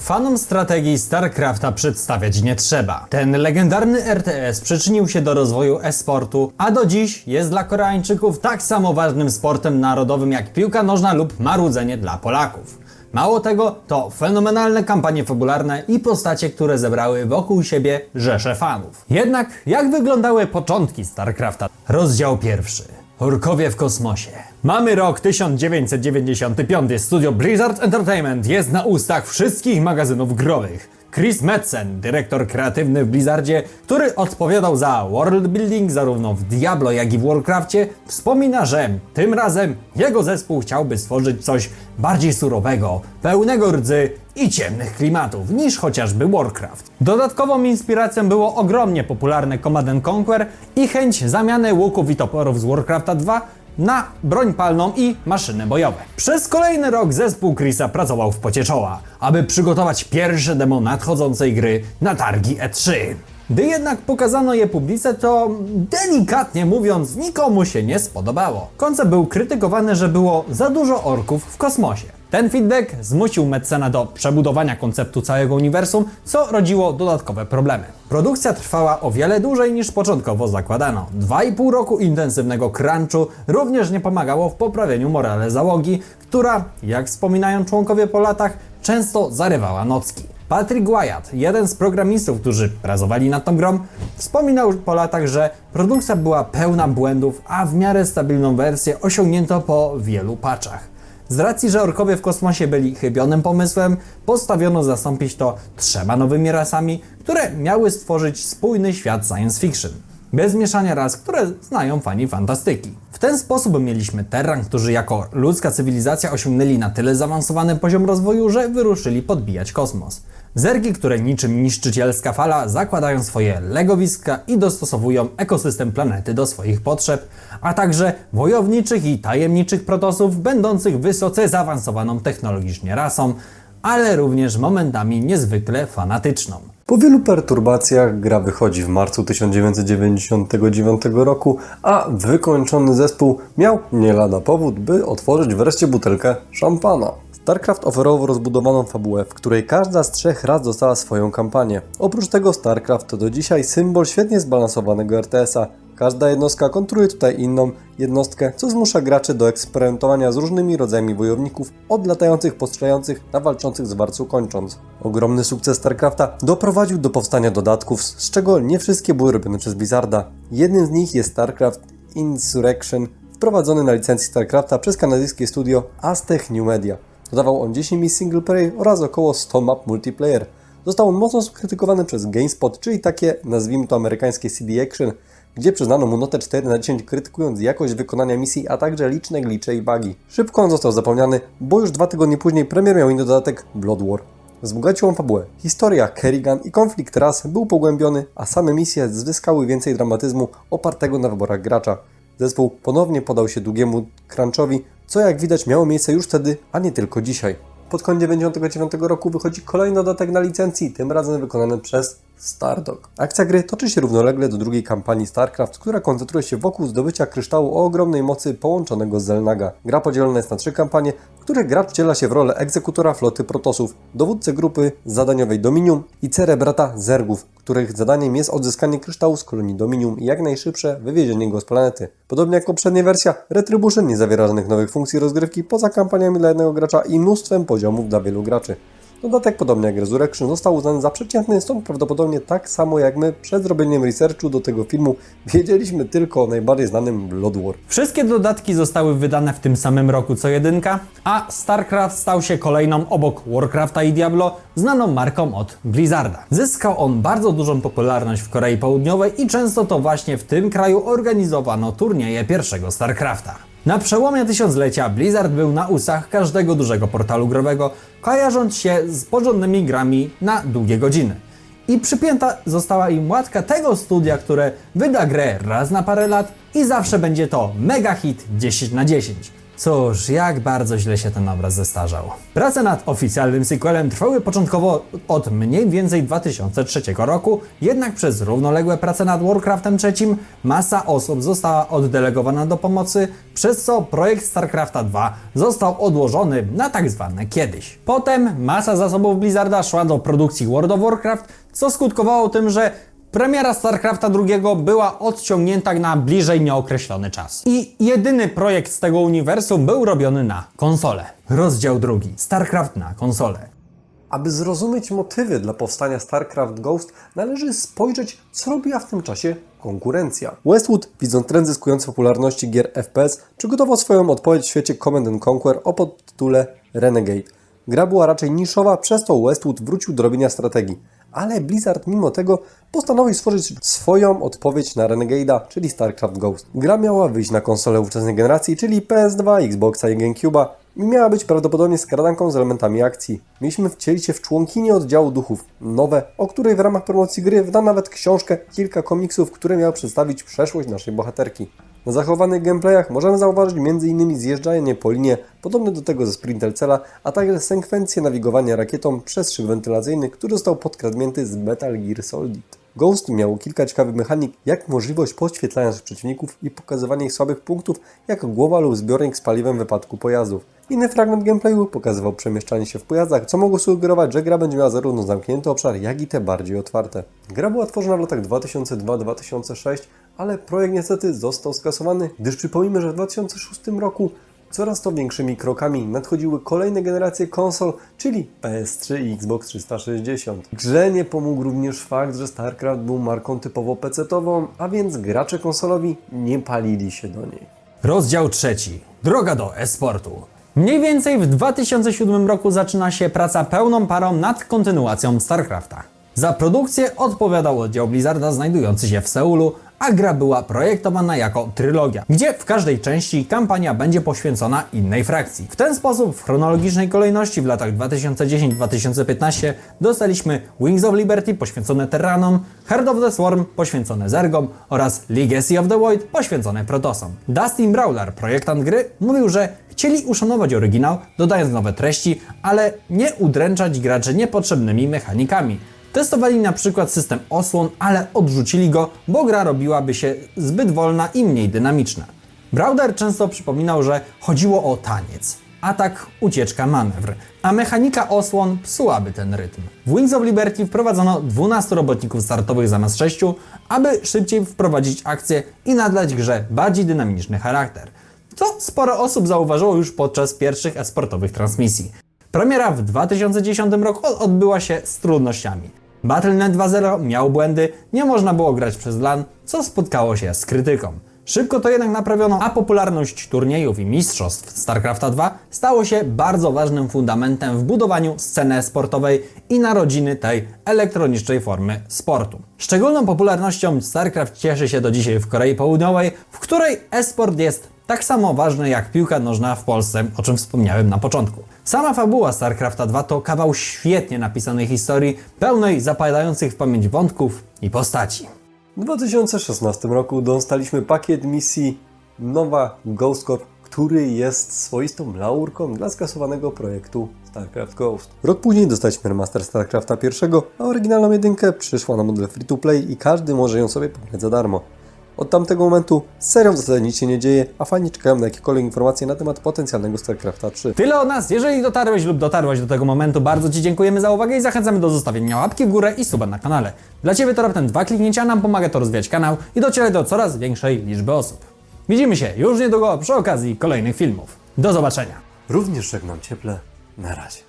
Fanom strategii StarCrafta przedstawiać nie trzeba. Ten legendarny RTS przyczynił się do rozwoju e-sportu, a do dziś jest dla Koreańczyków tak samo ważnym sportem narodowym jak piłka nożna lub marudzenie dla Polaków. Mało tego, to fenomenalne kampanie fabularne i postacie, które zebrały wokół siebie rzesze fanów. Jednak jak wyglądały początki StarCrafta? Rozdział pierwszy. Orkowie w kosmosie. Mamy rok 1995. Studio Blizzard Entertainment jest na ustach wszystkich magazynów growych. Chris Metzen, dyrektor kreatywny w Blizzardzie, który odpowiadał za world building zarówno w Diablo, jak i w Warcrafcie, wspomina, że tym razem jego zespół chciałby stworzyć coś bardziej surowego, pełnego rdzy i ciemnych klimatów niż chociażby Warcraft. Dodatkową inspiracją było ogromnie popularne Command & Conquer i chęć zamiany łuków i toporów z Warcrafta 2 na broń palną i maszyny bojowe. Przez kolejny rok zespół Chrisa pracował w pocie czoła, aby przygotować pierwsze demo nadchodzącej gry na targi E3. Gdy jednak pokazano je publice, to delikatnie mówiąc nikomu się nie spodobało. Koncept był krytykowany, że było za dużo orków w kosmosie. Ten feedback zmusił Metzena do przebudowania konceptu całego uniwersum, co rodziło dodatkowe problemy. Produkcja trwała o wiele dłużej niż początkowo zakładano. 2,5 roku intensywnego crunchu również nie pomagało w poprawieniu morale załogi, która, jak wspominają członkowie po latach, często zarywała nocki. Patrick Wyatt, jeden z programistów, którzy pracowali nad tą grą, wspominał po latach, że produkcja była pełna błędów, a w miarę stabilną wersję osiągnięto po wielu patchach. Z racji, że orkowie w kosmosie byli chybionym pomysłem, postanowiono zastąpić to 3 nowymi rasami, które miały stworzyć spójny świat science fiction, bez mieszania ras, które znają fani fantastyki. W ten sposób mieliśmy Terran, którzy jako ludzka cywilizacja osiągnęli na tyle zaawansowany poziom rozwoju, że wyruszyli podbijać kosmos. Zergi, które niczym niszczycielska fala zakładają swoje legowiska i dostosowują ekosystem planety do swoich potrzeb, a także wojowniczych i tajemniczych protosów będących wysoce zaawansowaną technologicznie rasą, ale również momentami niezwykle fanatyczną. Po wielu perturbacjach gra wychodzi w marcu 1999 roku, a wykończony zespół miał nie lada powód, by otworzyć wreszcie butelkę szampana. StarCraft oferował rozbudowaną fabułę, w której każda z 3 ras dostała swoją kampanię. Oprócz tego StarCraft to do dzisiaj symbol świetnie zbalansowanego RTS-a. Każda jednostka kontruje tutaj inną jednostkę, co zmusza graczy do eksperymentowania z różnymi rodzajami wojowników, od latających, postrzelających, na walczących z warcu kończąc. Ogromny sukces StarCrafta doprowadził do powstania dodatków, z czego nie wszystkie były robione przez Blizzarda. Jednym z nich jest StarCraft Insurrection, wprowadzony na licencji StarCrafta przez kanadyjskie studio Aztec New Media. Dodawał on 10 misji single player oraz około 100 map multiplayer. Został on mocno skrytykowany przez GameSpot, czyli takie, nazwijmy to amerykańskie CD Action, gdzie przyznano mu notę 4 na 10, krytykując jakość wykonania misji, a także liczne glitche i bugi. Szybko on został zapomniany, bo już 2 tygodnie później premier miał inny dodatek Blood War. Wzbogacił on fabułę. Historia, Kerrigan i konflikt ras był pogłębiony, a same misje zyskały więcej dramatyzmu opartego na wyborach gracza. Zespół ponownie podał się długiemu crunchowi, co jak widać miało miejsce już wtedy, a nie tylko dzisiaj. Pod koniec 1999 roku wychodzi kolejny dodatek na licencji, tym razem wykonany przez Stardog. Akcja gry toczy się równolegle do drugiej kampanii StarCraft, która koncentruje się wokół zdobycia kryształu o ogromnej mocy połączonego z Xel'Naga. Gra podzielona jest na 3 kampanie, w których gracz wciela się w rolę egzekutora floty protosów, dowódcę grupy zadaniowej Dominium i cerebrata Zergów, których zadaniem jest odzyskanie kryształu z kolonii Dominium i jak najszybsze wywiezienie go z planety. Podobnie jak poprzednia wersja, Retribution nie zawiera żadnych nowych funkcji rozgrywki poza kampaniami dla jednego gracza i mnóstwem poziomów dla wielu graczy. Dodatek, podobnie jak Resurrection, został uznany za przeciętny, stąd prawdopodobnie tak samo jak my przed zrobieniem researchu do tego filmu wiedzieliśmy tylko o najbardziej znanym Blood War. Wszystkie dodatki zostały wydane w tym samym roku co jedynka, a StarCraft stał się kolejną obok Warcrafta i Diablo znaną marką od Blizzarda. Zyskał on bardzo dużą popularność w Korei Południowej i często to właśnie w tym kraju organizowano turnieje pierwszego StarCrafta. Na przełomie tysiąclecia Blizzard był na ustach każdego dużego portalu growego, kojarząc się z porządnymi grami na długie godziny. I przypięta została im łatka tego studia, które wyda grę raz na parę lat i zawsze będzie to mega hit 10 na 10. Cóż, jak bardzo źle się ten obraz zestarzał. Prace nad oficjalnym sequelem trwały początkowo od mniej więcej 2003 roku, jednak przez równoległe prace nad Warcraftem III masa osób została oddelegowana do pomocy, przez co projekt StarCrafta 2 został odłożony na tak zwane kiedyś. Potem masa zasobów Blizzarda szła do produkcji World of Warcraft, co skutkowało tym, że premiera StarCrafta II była odciągnięta na bliżej nieokreślony czas. I jedyny projekt z tego uniwersum był robiony na konsolę. Rozdział 2. StarCraft na konsolę. Aby zrozumieć motywy dla powstania StarCraft Ghost, należy spojrzeć, co robiła w tym czasie konkurencja. Westwood, widząc trend zyskujący popularności gier FPS, przygotował swoją odpowiedź w świecie Command & Conquer o podtytule Renegade. Gra była raczej niszowa, przez to Westwood wrócił do robienia strategii. Ale Blizzard mimo tego postanowił stworzyć swoją odpowiedź na Renegade'a, czyli StarCraft Ghost. Gra miała wyjść na konsolę ówczesnej generacji, czyli PS2, Xboxa i GameCube'a i miała być prawdopodobnie skradanką z elementami akcji. Mieliśmy wcielić się w członkinię oddziału duchów, Nowe, o której w ramach promocji gry wydano nawet książkę, kilka komiksów, które miały przedstawić przeszłość naszej bohaterki. Na zachowanych gameplayach możemy zauważyć m.in. zjeżdżanie po linie, podobne do tego ze Splinter Cella, a także sekwencję nawigowania rakietą przez szyb wentylacyjny, który został podkradnięty z Metal Gear Solid. Ghost miał kilka ciekawych mechanik, jak możliwość podświetlania przeciwników i pokazywania ich słabych punktów, jak głowa lub zbiornik z paliwem w wypadku pojazdów. Inny fragment gameplayu pokazywał przemieszczanie się w pojazdach, co mogło sugerować, że gra będzie miała zarówno zamknięty obszar, jak i te bardziej otwarte. Gra była tworzona w latach 2002-2006, ale projekt niestety został skasowany, gdyż przypomnijmy, że w 2006 roku coraz to większymi krokami nadchodziły kolejne generacje konsol, czyli PS3 i Xbox 360. Grze nie pomógł również fakt, że StarCraft był marką typowo PC-tową, a więc gracze konsolowi nie palili się do niej. Rozdział 3. Droga do e-sportu. Mniej więcej w 2007 roku zaczyna się praca pełną parą nad kontynuacją StarCrafta. Za produkcję odpowiadał oddział Blizzarda znajdujący się w Seulu, a gra była projektowana jako trylogia, gdzie w każdej części kampania będzie poświęcona innej frakcji. W ten sposób w chronologicznej kolejności w latach 2010-2015 dostaliśmy Wings of Liberty poświęcone Terranom, Heart of the Swarm poświęcone Zergom oraz Legacy of the Void poświęcone Protosom. Dustin Brawler, projektant gry, mówił, że chcieli uszanować oryginał, dodając nowe treści, ale nie udręczać graczy niepotrzebnymi mechanikami. Testowali na przykład system osłon, ale odrzucili go, bo gra robiłaby się zbyt wolna i mniej dynamiczna. Browder często przypominał, że chodziło o taniec. Atak, ucieczka, manewr, a mechanika osłon psułaby ten rytm. W Wings of Liberty wprowadzono 12 robotników startowych zamiast 6, aby szybciej wprowadzić akcję i nadać grze bardziej dynamiczny charakter. Co sporo osób zauważyło już podczas pierwszych esportowych transmisji. Premiera w 2010 roku odbyła się z trudnościami. Battle.net 2.0 miał błędy, nie można było grać przez LAN, co spotkało się z krytyką. Szybko to jednak naprawiono, a popularność turniejów i mistrzostw StarCrafta 2 stało się bardzo ważnym fundamentem w budowaniu sceny sportowej i narodziny tej elektronicznej formy sportu. Szczególną popularnością StarCraft cieszy się do dzisiaj w Korei Południowej, w której e-sport jest tak samo ważny jak piłka nożna w Polsce, o czym wspomniałem na początku. Sama fabuła StarCrafta 2 to kawał świetnie napisanej historii, pełnej zapadających w pamięć wątków i postaci. W 2016 roku dostaliśmy pakiet misji Nowa Ghost Corp, który jest swoistą laurką dla skasowanego projektu StarCraft Ghost. Rok później dostaliśmy remaster StarCrafta I, a oryginalną jedynkę przyszła na model free-to-play i każdy może ją sobie pobrać za darmo. Od tamtego momentu z serią w zasadzie nic się nie dzieje, a fani czekają na jakiekolwiek informacje na temat potencjalnego StarCrafta 3. Tyle od nas. Jeżeli dotarłeś lub dotarłaś do tego momentu, bardzo Ci dziękujemy za uwagę i zachęcamy do zostawienia łapki w górę i suba na kanale. Dla Ciebie to raptem 2 kliknięcia, nam pomaga to rozwijać kanał i docierać do coraz większej liczby osób. Widzimy się już niedługo przy okazji kolejnych filmów. Do zobaczenia. Również żegnam cieple. Na razie.